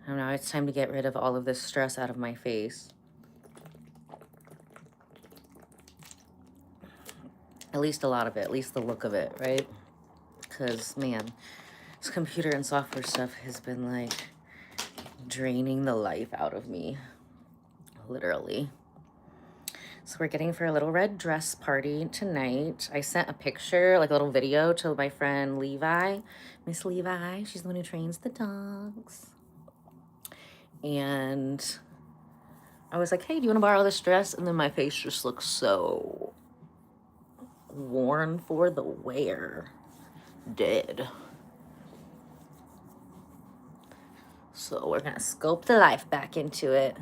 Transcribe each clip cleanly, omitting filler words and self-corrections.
And now it's time to get rid of all of this stress out of my face. At least a lot of it, at least the look of it, right? Because, man, this computer and software stuff has been like draining the life out of me, literally. So we're getting for a little red dress party tonight. I sent a picture, like a little video, to my friend Levi. Miss Levi, she's the one who trains the dogs. And I was like, hey, do you want to borrow this dress? And then my face just looks so worn for the wear. Dead. So we're going to sculpt the life back into it.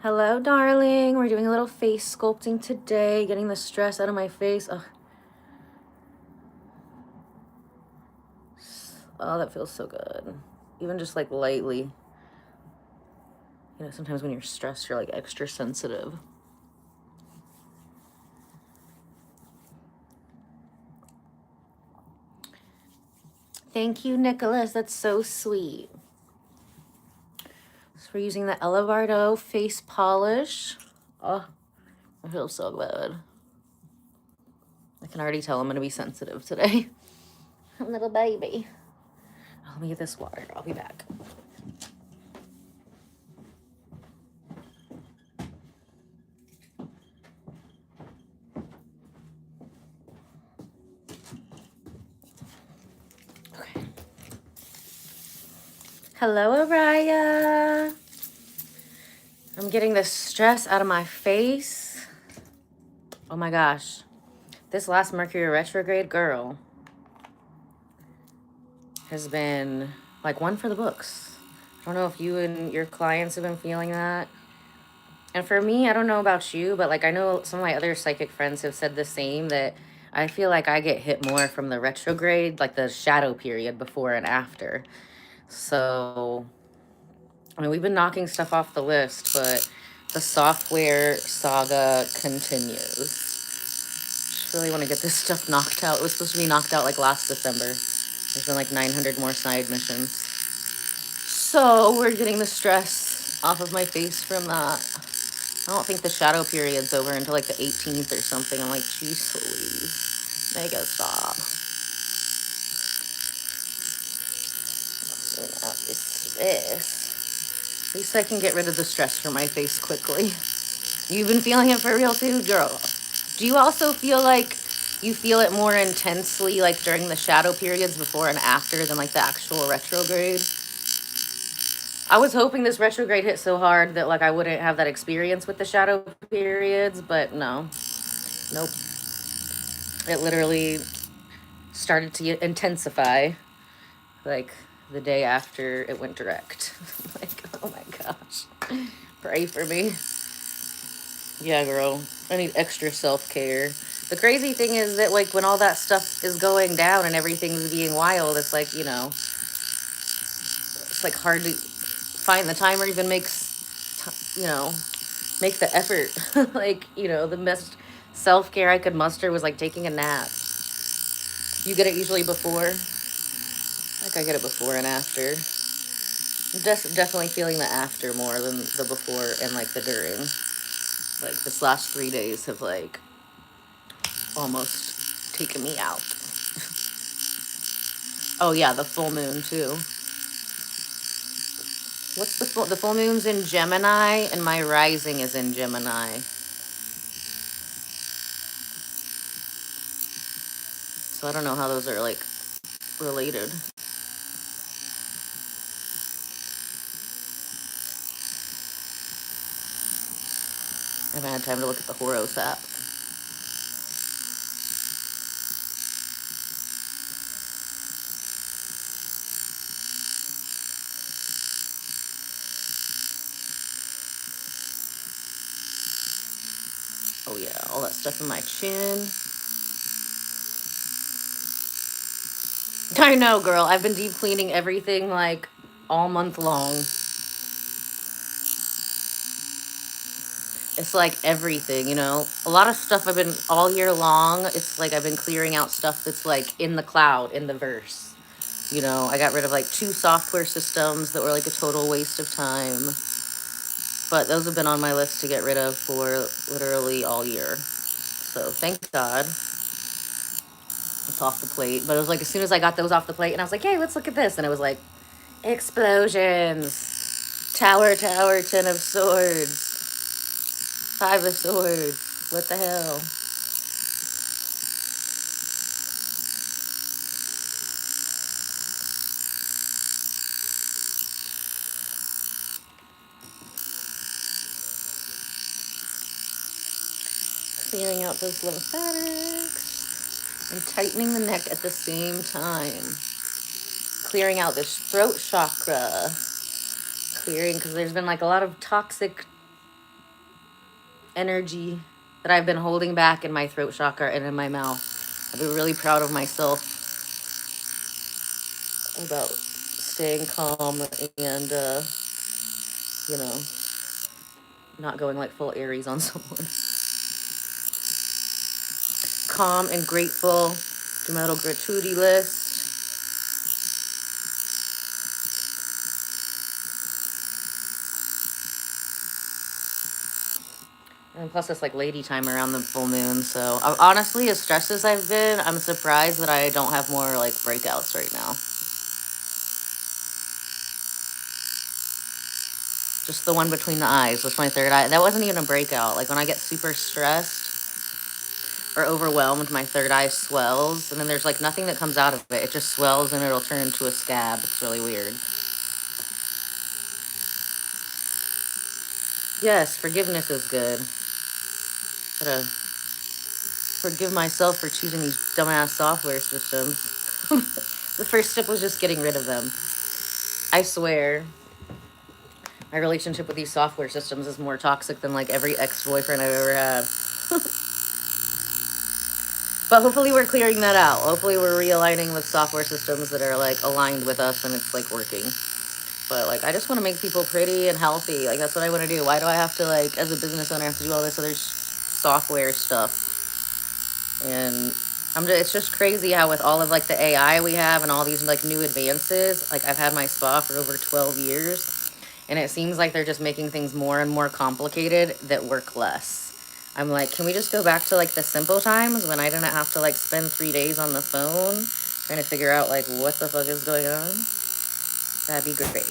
Hello, darling. We're doing a little face sculpting today, getting the stress out of my face. Ugh. Oh, that feels so good. Even just like lightly. You know, sometimes when you're stressed, you're like extra sensitive. Thank you, Nicholas. That's so sweet. So we're using the Elevardo face polish. Oh, it feels so good. I can already tell I'm going to be sensitive today. Little baby. Oh, let me get this water. I'll be back. Okay. Hello, Araya. I'm getting the stress out of my face. Oh my gosh. This last Mercury retrograde, girl, has been like one for the books. I don't know if you and your clients have been feeling that. And for me, I don't know about you, but like I know some of my other psychic friends have said the same, that I feel like I get hit more from the retrograde, like the shadow period before and after. So, I mean, we've been knocking stuff off the list, but the software saga continues. Just really want to get this stuff knocked out. It was supposed to be knocked out like last December. There's been like 900 more side missions. So we're getting the stress off of my face from that. I don't think the shadow period's over until like the 18th or something. I'm like, geez Louise. Mega stop. This. At least I can get rid of the stress from my face quickly. You've been feeling it for real too, girl. Do you also feel like you feel it more intensely like during the shadow periods before and after than like the actual retrograde? I was hoping this retrograde hit so hard that like I wouldn't have that experience with the shadow periods, but no. Nope. It literally started to intensify like the day after it went direct. Like, oh my gosh. Pray for me. Yeah, girl. I need extra self-care. The crazy thing is that like when all that stuff is going down and everything's being wild, it's like, you know, it's like hard to find the time or even makes, you know, make the effort. Like, you know, the best self-care I could muster was like taking a nap. You get it usually before? Like I get it before and after. I'm definitely feeling the after more than the before and like the during. Like this last 3 days have like almost taken me out. Oh yeah, the full moon too. What's the full moon's in Gemini and my rising is in Gemini. So I don't know how those are like related. I haven't had time to look at the Horos app. Oh yeah, all that stuff in my chin. I know, girl. I've been deep cleaning everything like all month long. It's like everything, you know. A lot of stuff I've been all year long. It's like I've been clearing out stuff that's like in the cloud, in the verse. You know, I got rid of like 2 software systems that were like a total waste of time. But those have been on my list to get rid of for literally all year. So thank God it's off the plate. But it was like as soon as I got those off the plate and I was like, hey, let's look at this. And it was like, explosions. Tower, tower, 10 of swords. 5 of swords. What the hell? Clearing out those lymphatics and tightening the neck at the same time. Clearing out this throat chakra. Clearing, because there's been like a lot of toxic energy that I've been holding back in my throat chakra and in my mouth. I've been really proud of myself about staying calm and, you know, not going like full Aries on someone. Calm and grateful. Gemetal gratuity list. And plus it's like lady time around the full moon. So honestly, as stressed as I've been, I'm surprised that I don't have more like breakouts right now. Just the one between the eyes with my third eye. That wasn't even a breakout. Like when I get super stressed or overwhelmed, my third eye swells. And then there's like nothing that comes out of it. It just swells and it'll turn into a scab. It's really weird. Yes, forgiveness is good. Gotta forgive myself for choosing these dumbass software systems. The first step was just getting rid of them. I swear, my relationship with these software systems is more toxic than like every ex-boyfriend I've ever had. But hopefully we're clearing that out. Hopefully we're realigning with software systems that are like aligned with us and it's like working. But like I just want to make people pretty and healthy. Like that's what I want to do. Why do I have to like as a business owner have to do all this other software stuff? And it's just crazy how with all of like the AI we have and all these like new advances, like I've had my spa for over 12 years and it seems like they're just making things more and more complicated that work less. I'm like, can we just go back to like the simple times when I didn't have to like spend 3 days on the phone trying to figure out like what the fuck is going on? That'd be great. It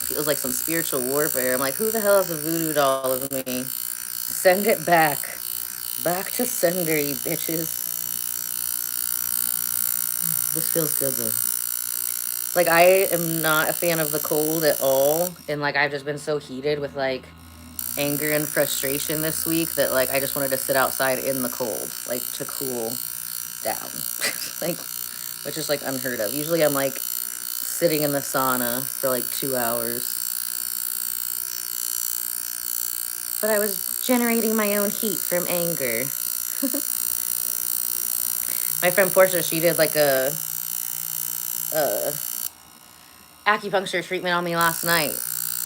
feels like some spiritual warfare. I'm like, who the hell is a voodoo doll of me? Send it back. Back to sender, you bitches. This feels good though. Like I am not a fan of the cold at all. And like I've just been so heated with like anger and frustration this week that like I just wanted to sit outside in the cold, like to cool down. Like which is like unheard of. Usually I'm like sitting in the sauna for like 2 hours. But I was generating my own heat from anger. My friend Portia, she did like a acupuncture treatment on me last night.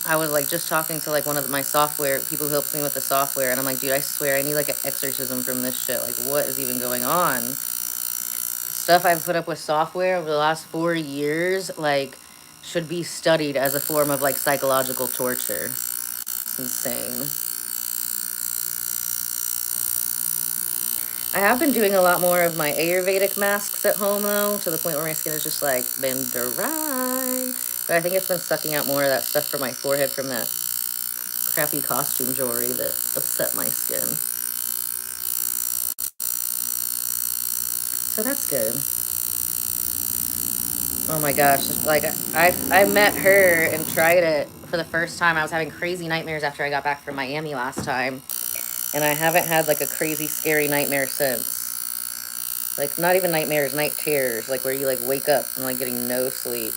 I was like just talking to like one of my software people who helps me with the software, and I'm like, dude, I swear I need like an exorcism from this shit. Like, what is even going on? Stuff I've put up with software over the last 4 years, like, should be studied as a form of like psychological torture. It's insane. I have been doing a lot more of my Ayurvedic masks at home though, to the point where my skin has just like been dry. But I think it's been sucking out more of that stuff from my forehead from that crappy costume jewelry that upset my skin. So that's good. Oh my gosh, like I met her and tried it for the first time. I was having crazy nightmares after I got back from Miami last time. And I haven't had like a crazy scary nightmare since. Like not even nightmares, night terrors, like where you like wake up and like getting no sleep.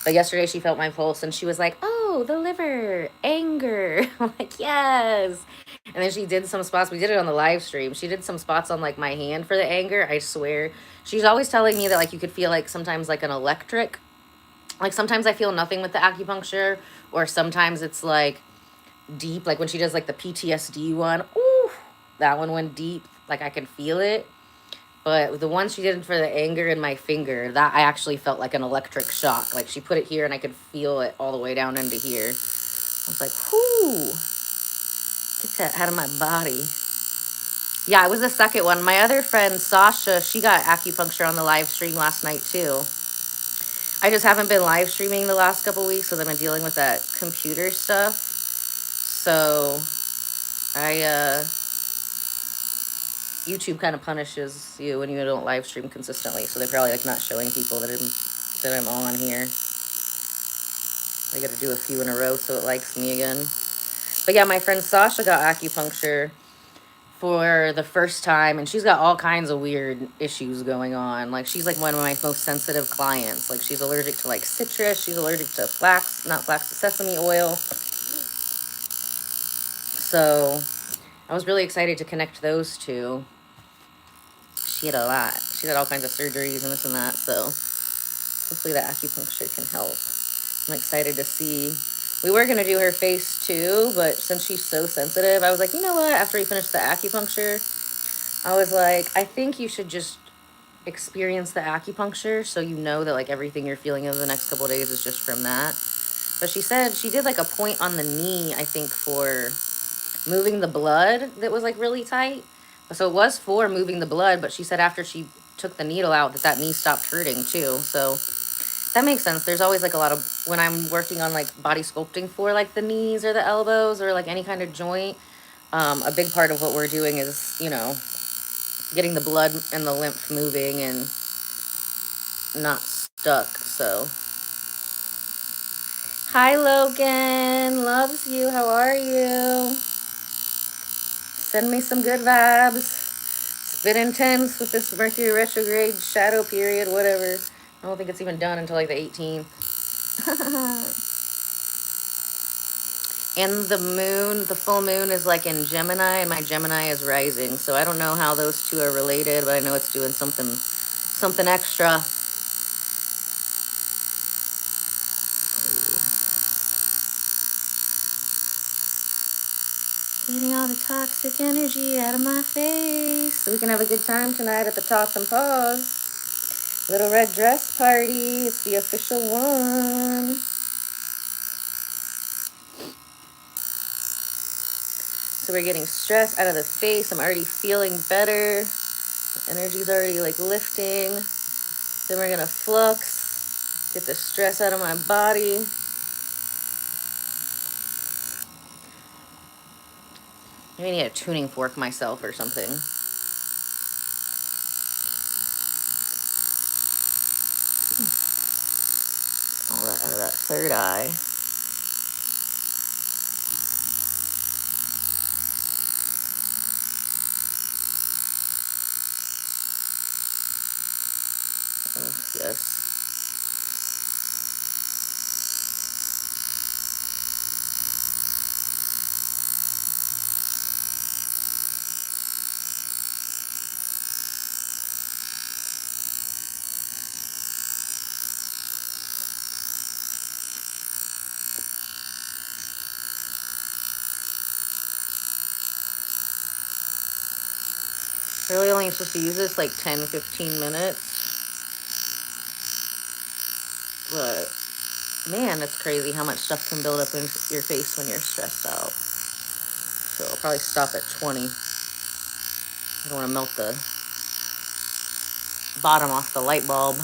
But yesterday she felt my pulse and she was like, oh, the liver, anger. I'm like, yes. And then she did some spots. We did it on the live stream. She did some spots on like my hand for the anger. I swear. She's always telling me that like you could feel like sometimes like an electric. Like sometimes I feel nothing with the acupuncture, or sometimes it's like deep. Like when she does like the PTSD one. Ooh, that one went deep. Like I can feel it. But the one she did for the anger in my finger, that I actually felt like an electric shock. Like she put it here and I could feel it all the way down into here. I was like, whoo, get that out of my body. Yeah, it was the second one. My other friend, Sasha, she got acupuncture on the live stream last night too. I just haven't been live streaming the last couple weeks because I've been dealing with that computer stuff. So YouTube kind of punishes you when you don't live stream consistently. So they're probably like not showing people that I'm on here. I got to do a few in a row so it likes me again. But yeah, my friend Sasha got acupuncture for the first time, and she's got all kinds of weird issues going on. Like she's like one of my most sensitive clients. Like she's allergic to like citrus, she's allergic to sesame oil. So I was really excited to connect those two. She had a lot. She had all kinds of surgeries and this and that. So hopefully the acupuncture can help. I'm excited to see. We were going to do her face too, but since she's so sensitive, I was like, you know what? After we finished the acupuncture, I was like, I think you should just experience the acupuncture so you know that like everything you're feeling in the next couple of days is just from that. But she said she did like a point on the knee, I think, for moving the blood that was like really tight. So it was for moving the blood, but she said after she took the needle out that knee stopped hurting too. So that makes sense. There's always like a lot of, when I'm working on like body sculpting for like the knees or the elbows or like any kind of joint, a big part of what we're doing is, you know, getting the blood and the lymph moving and not stuck. So hi Logan, loves you. How are you? Send me some good vibes. It's been intense with this Mercury retrograde shadow period, whatever. I don't think it's even done until like the 18th. And the moon, the full moon is like in Gemini, and my Gemini is rising. So I don't know how those two are related, but I know it's doing something extra. Getting all the toxic energy out of my face so we can have a good time tonight at the Talk and Pause. Little red dress party. It's the official one. So we're getting stress out of the face. I'm already feeling better. The energy's already like lifting. Then we're gonna flux, get the stress out of my body. Maybe I need a tuning fork myself or something. All that out of that third eye. Oh, yes. Really only supposed to use this like 10-15 minutes. But man, it's crazy how much stuff can build up in your face when you're stressed out. So I'll probably stop at 20. I don't want to melt the bottom off the light bulb.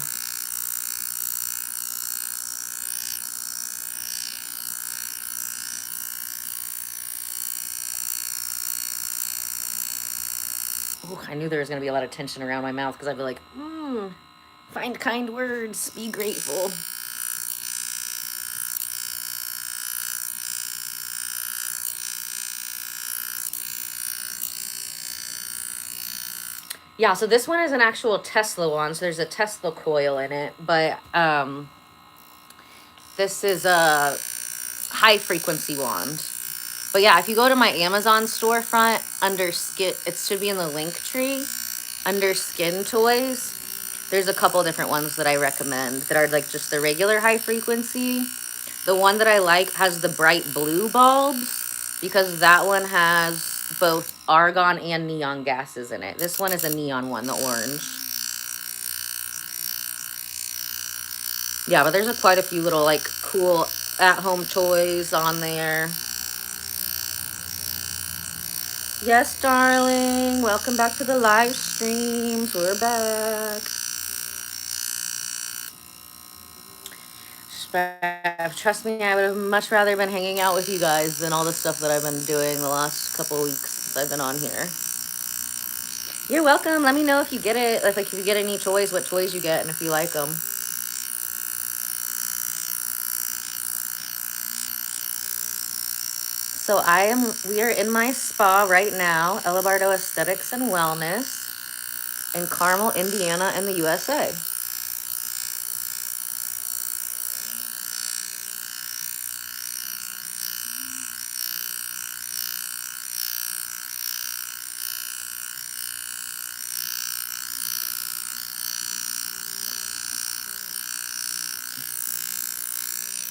Ooh, I knew there was going to be a lot of tension around my mouth because I'd be like, find kind words, be grateful. Yeah, so this one is an actual Tesla one. So there's a Tesla coil in it. But this is a high frequency wand. But yeah, if you go to my Amazon storefront under skin, it should be in the link tree. Under skin toys, there's a couple different ones that I recommend that are like just the regular high frequency. The one that I like has the bright blue bulbs because that one has both argon and neon gases in it. This one is a neon one, the orange. Yeah, but there's quite a few little like cool at-home toys on there. Yes, darling. Welcome back to the live streams. We're back. Trust me, I would have much rather been hanging out with you guys than all the stuff that I've been doing the last couple of weeks since I've been on here. You're welcome. Let me know if you get it. Like if you get any toys, what toys you get, and if you like them. So we are in my spa right now, Elabardo Aesthetics and Wellness in Carmel, Indiana, in the USA.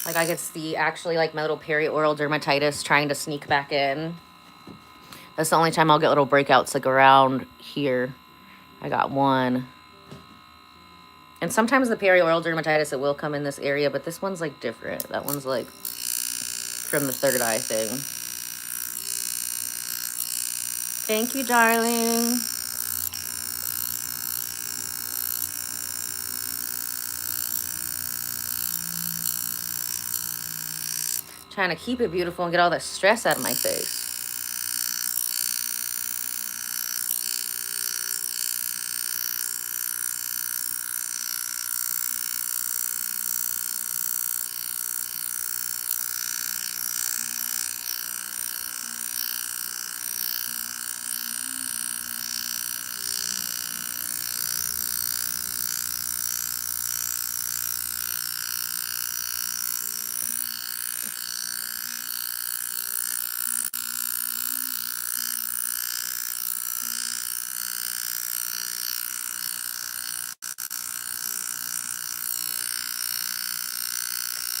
Like I could see actually like my little perioral dermatitis trying to sneak back in. That's the only time I'll get little breakouts like around here. I got one. And sometimes the perioral dermatitis, it will come in this area, but this one's like different. That one's like from the third eye thing. Thank you, darling. Trying to keep it beautiful and get all the stress out of my face.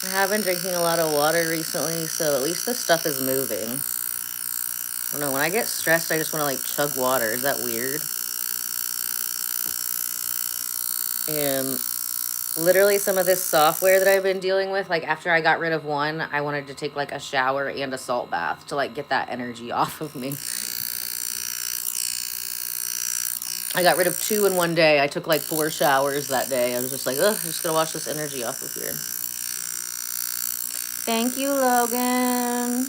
I have been drinking a lot of water recently, so at least the stuff is moving. I don't know, when I get stressed, I just want to like chug water. Is that weird? And literally some of this software that I've been dealing with, like after I got rid of one, I wanted to take like a shower and a salt bath to like get that energy off of me. I got rid of 2 in one day. I took like 4 showers that day. I was just like, ugh, I'm just gonna wash this energy off of here. Thank you, Logan.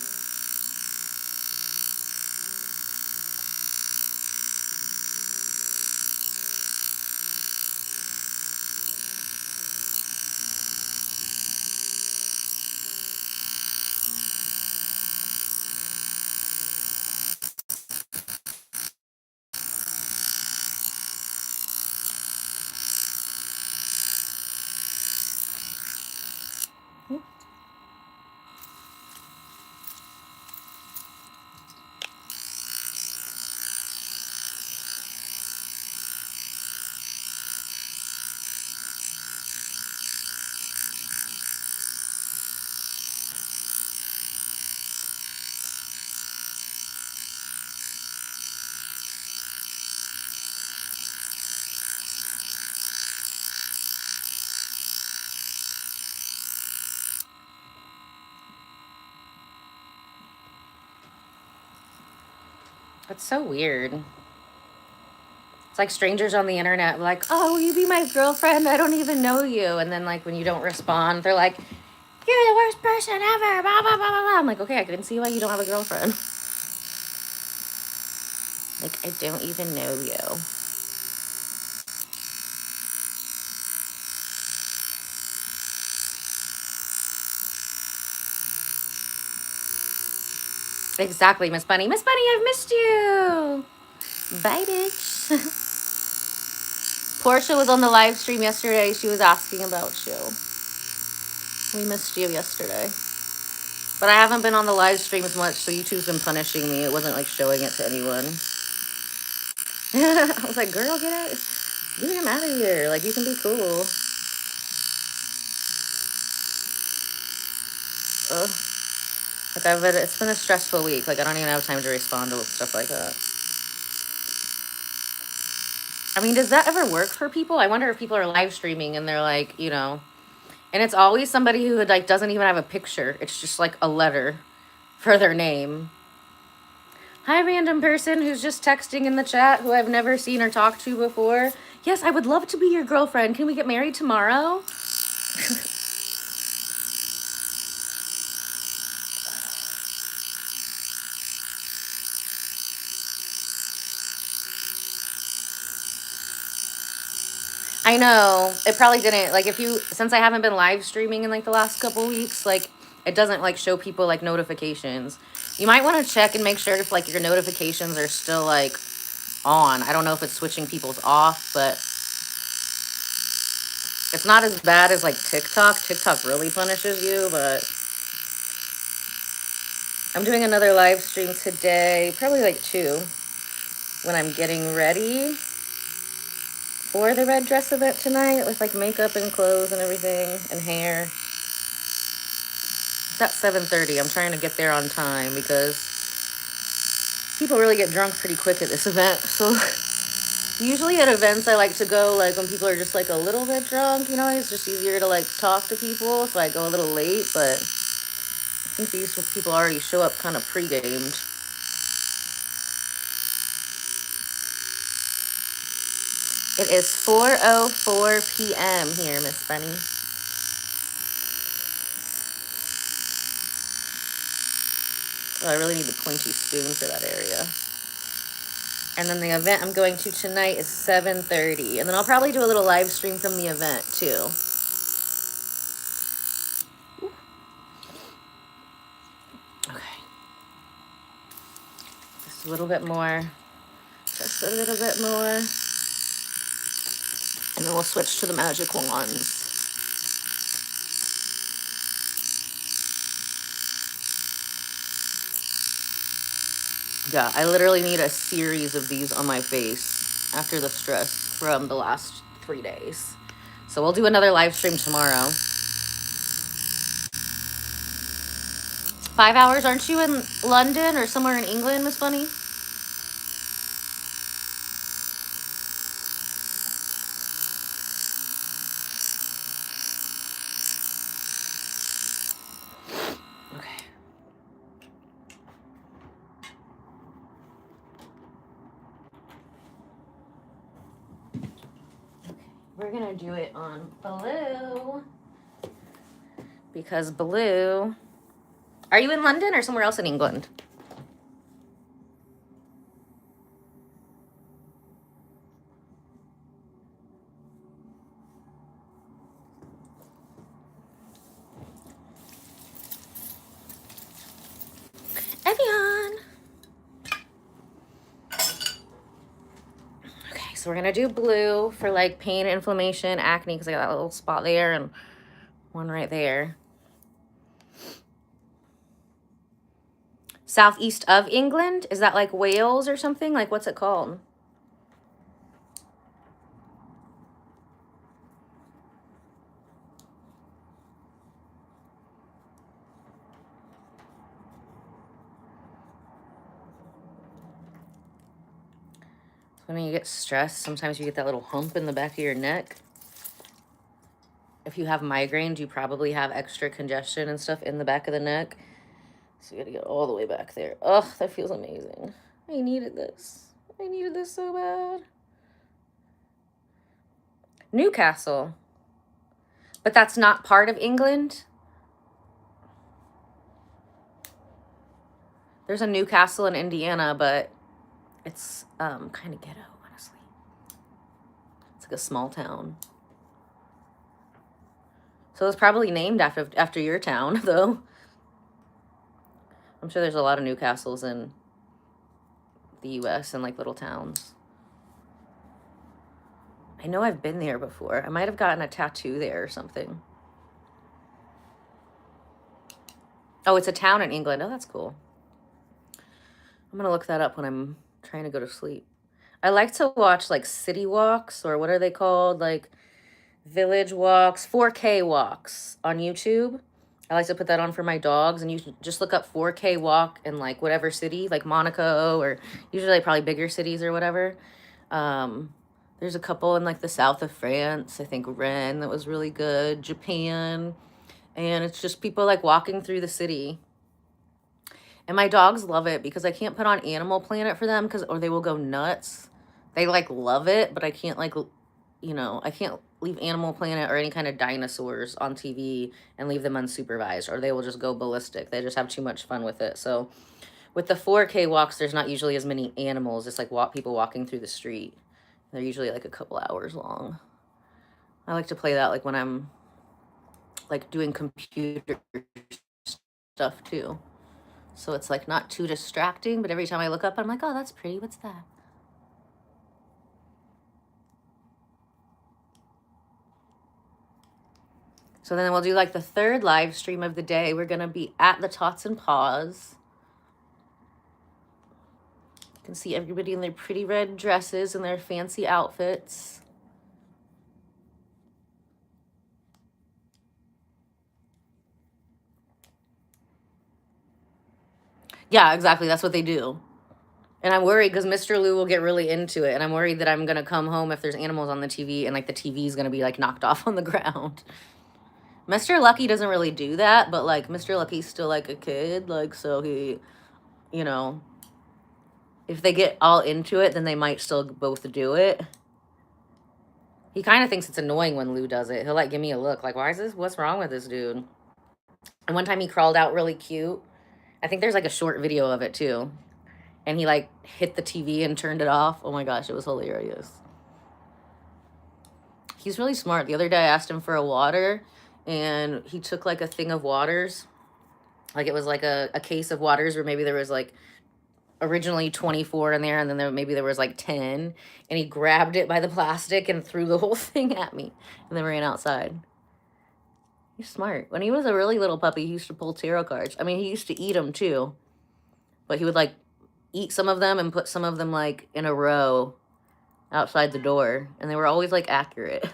That's so weird. It's like strangers on the internet, like, oh, will you be my girlfriend? I don't even know you. And then, like, when you don't respond, they're like, you're the worst person ever. Blah, blah, blah, blah, blah. I'm like, okay, I can see why you don't have a girlfriend. Like, I don't even know you. Exactly, Miss Bunny. Miss Bunny, I've missed you. Bye, bitch. Portia was on the live stream yesterday. She was asking about you. We missed you yesterday. But I haven't been on the live stream as much, so YouTube's been punishing me. It wasn't like showing it to anyone. I was like, girl, get him out of here. Like, you can be cool. Ugh. Like, it's been a stressful week. Like, I don't even have time to respond to stuff like that. I mean, does that ever work for people? I wonder if people are live streaming and they're like, you know, and it's always somebody who like doesn't even have a picture. It's just like a letter for their name. Hi, random person who's just texting in the chat who I've never seen or talked to before. Yes, I would love to be your girlfriend. Can we get married tomorrow? I know. It probably didn't. Like, if you, since I haven't been live streaming in like the last couple weeks, like, it doesn't like show people like notifications. You might want to check and make sure if like your notifications are still like on. I don't know if it's switching people's off, but it's not as bad as like TikTok. TikTok really punishes you, but I'm doing another live stream today, probably like 2, when I'm getting ready for the red dress event tonight with like makeup and clothes and everything and hair. It's at 7:30. I'm trying to get there on time because people really get drunk pretty quick at this event. So usually at events I like to go like when people are just like a little bit drunk, you know, it's just easier to like talk to people, so I go a little late, but I think these people already show up kind of pre-gamed. It is 4:04 p.m. here, Miss Bunny. Oh, I really need the pointy spoon for that area. And then the event I'm going to tonight is 7:30. And then I'll probably do a little live stream from the event too. Okay. Just a little bit more. Just a little bit more. And then we'll switch to the magic wands. Yeah, I literally need a series of these on my face after the stress from the last 3 days. So we'll do another live stream tomorrow. 5 hours? Aren't you in London or somewhere in England, Miss Bunny? Okay. We're gonna do it on blue. Because blue... Are you in London or somewhere else in England? Evian! Okay, so we're gonna do blue for like pain, inflammation, acne, because I got that little spot there and one right there. Southeast of England? Is that like Wales or something? Like, what's it called? When you get stressed, sometimes you get that little hump in the back of your neck. If you have migraines, you probably have extra congestion and stuff in the back of the neck. So you gotta get all the way back there. Ugh, that feels amazing. I needed this. I needed this so bad. Newcastle. But that's not part of England? There's a Newcastle in Indiana, but it's kind of ghetto, honestly. It's like a small town. So it's probably named after your town, though. I'm sure there's a lot of Newcastles in the U.S. and like little towns. I know I've been there before. I might have gotten a tattoo there or something. Oh, it's a town in England. Oh, that's cool. I'm gonna look that up when I'm trying to go to sleep. I like to watch like city walks, or what are they called? Like village walks, 4K walks on YouTube. I like to put that on for my dogs, and you just look up 4K walk in like whatever city, like Monaco, or usually like probably bigger cities or whatever. There's There's a couple in like the south of France. I think Rennes, that was really good. Japan. And it's just people like walking through the city. And my dogs love it because I can't put on Animal Planet for them or they will go nuts. They like love it, but I can't like, I can't leave Animal Planet or any kind of dinosaurs on TV and leave them unsupervised, or they will just go ballistic. They just have too much fun with it. So with the 4K walks, there's not usually as many animals. It's like people walking through the street. They're usually like a couple hours long. I like to play that like when I'm like doing computer stuff too. So it's like not too distracting, but every time I look up, I'm like, oh, that's pretty. What's that? So then we'll do like the third live stream of the day. We're going to be at the Tots and Paws. You can see everybody in their pretty red dresses and their fancy outfits. Yeah, exactly. That's what they do. And I'm worried because Mr. Lou will get really into it. And I'm worried that I'm going to come home if there's animals on the TV and like the TV is going to be like knocked off on the ground. Mr. Lucky doesn't really do that, but like Mr. Lucky's still like a kid. Like, so he, if they get all into it, then they might still both do it. He kind of thinks it's annoying when Lou does it. He'll like give me a look like, what's wrong with this dude? And one time he crawled out really cute. I think there's like a short video of it too. And he like hit the TV and turned it off. Oh my gosh, it was hilarious. He's really smart. The other day I asked him for a water and he took like a thing of waters. Like it was like a case of waters where maybe there was like originally 24 in there and then maybe there was like 10. And he grabbed it by the plastic and threw the whole thing at me and then ran outside. He's smart. When he was a really little puppy, he used to pull tarot cards. I mean, he used to eat them too. But he would like eat some of them and put some of them like in a row outside the door. And they were always like accurate.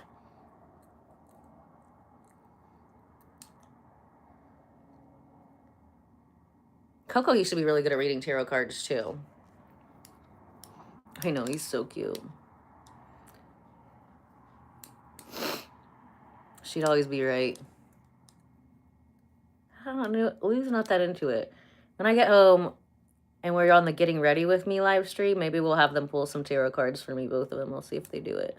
Coco used to be really good at reading tarot cards too. I know, he's so cute. She'd always be right. I don't know. Lou's not that into it. When I get home and we're on the Getting Ready With Me live stream, maybe we'll have them pull some tarot cards for me, both of them. We'll see if they do it.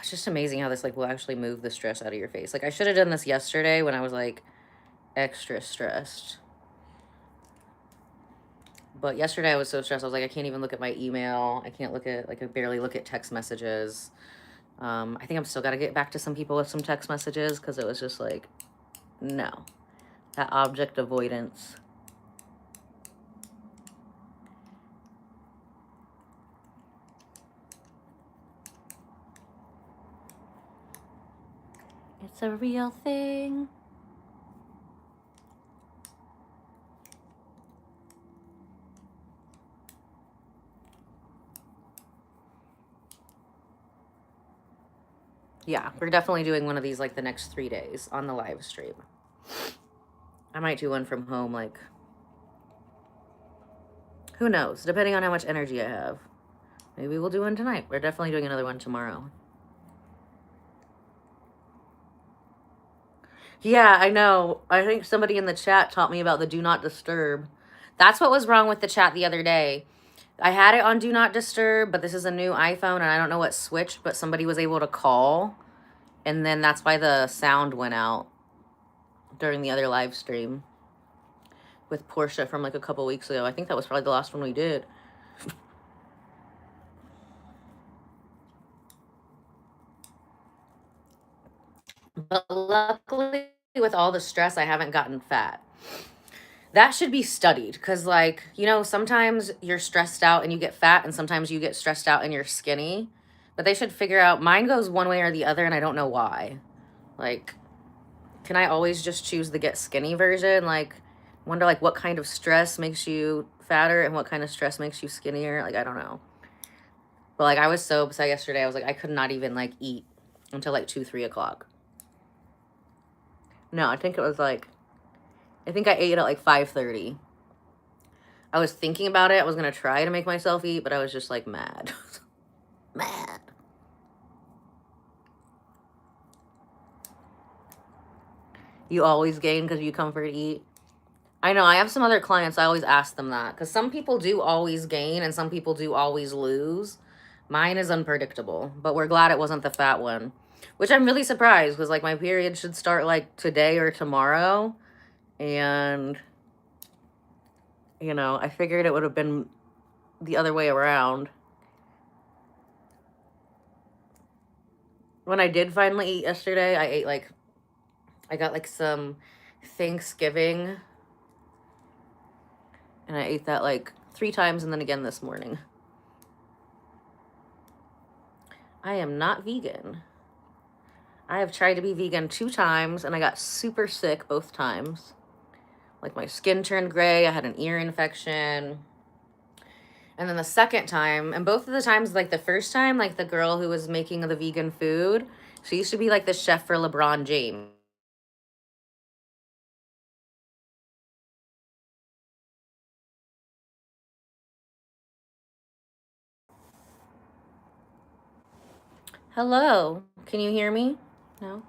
It's just amazing how this like will actually move the stress out of your face. Like I should have done this yesterday when I was like extra stressed. But yesterday I was so stressed. I was like, I can't even look at my email. I can't look at, like, I barely look at text messages. I think I'm still got to get back to some people with some text messages because it was just like, no. That object avoidance. It's a real thing. Yeah, we're definitely doing one of these like the next 3 days on the live stream. I might do one from home, like, who knows? Depending on how much energy I have. Maybe we'll do one tonight. We're definitely doing another one tomorrow. Yeah, I know. I think somebody in the chat taught me about the do not disturb. That's what was wrong with the chat the other day. I had it on do not disturb, but this is a new iPhone and I don't know what switched, but somebody was able to call. And then that's why the sound went out during the other live stream with Portia from like a couple weeks ago. I think that was probably the last one we did. But luckily, with all the stress, I haven't gotten fat. That should be studied because, like, you know, sometimes you're stressed out and you get fat, and sometimes you get stressed out and you're skinny. But they should figure out mine goes one way or the other, and I don't know why. Like, can I always just choose the get skinny version? Like, wonder like what kind of stress makes you fatter and what kind of stress makes you skinnier. Like, I don't know. But like, I was so upset yesterday. I was like, I could not even like eat until like 2, 3 o'clock. No, I think it was like, I think I ate at like 5:30. I was thinking about it. I was gonna try to make myself eat, but I was just like mad. Mad. You always gain because you come for to eat. I know. I have some other clients. I always ask them that because some people do always gain and some people do always lose. Mine is unpredictable, but we're glad it wasn't the fat one, which I'm really surprised because like my period should start like today or tomorrow. And, you know, I figured it would have been the other way around. When I did finally eat yesterday, I ate like, I got like some Thanksgiving and I ate that like 3 times and then again this morning. I am not vegan. I have tried to be vegan 2 times and I got super sick both times. Like my skin turned gray, I had an ear infection. And then the second time, and both of the times, like the first time, like the girl who was making the vegan food, she used to be like the chef for LeBron James. Hello, can you hear me? No?